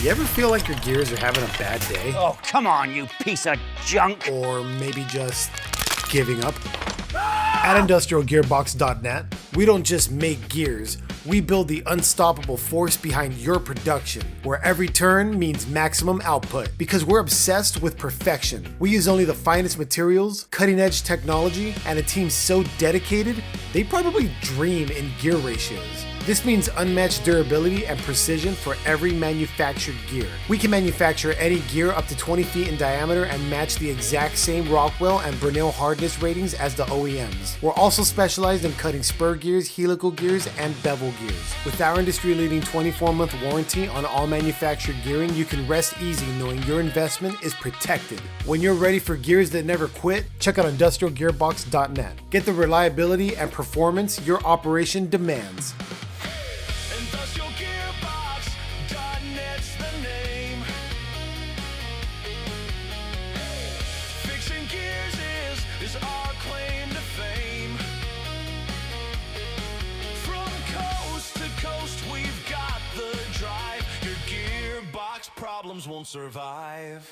You ever feel like your gears are having a bad day? Oh, come on, you piece of junk. Or maybe just giving up? At industrialgearbox.net, we don't just make gears, we build the unstoppable force behind your production, where every turn means maximum output. Because we're obsessed with perfection. We use only the finest materials, cutting-edge technology, and a team so dedicated, they probably dream in gear ratios. This means unmatched durability and precision for every manufactured gear. We can manufacture any gear up to 20 feet in diameter and match the exact same Rockwell and Brunel hardness ratings as the OEMs. We're also specialized in cutting spur gears, helical gears, and bevel gears. With our industry-leading 24-month warranty on all manufactured gearing, you can rest easy knowing your investment is protected. When you're ready for gears that never quit, check out industrialgearbox.net. Get the reliability and performance your operation demands. Industrial Gearbox.net's the name. Fixing gears is our claim to fame. From coast to coast, we've got the drive. Your gearbox problems won't survive.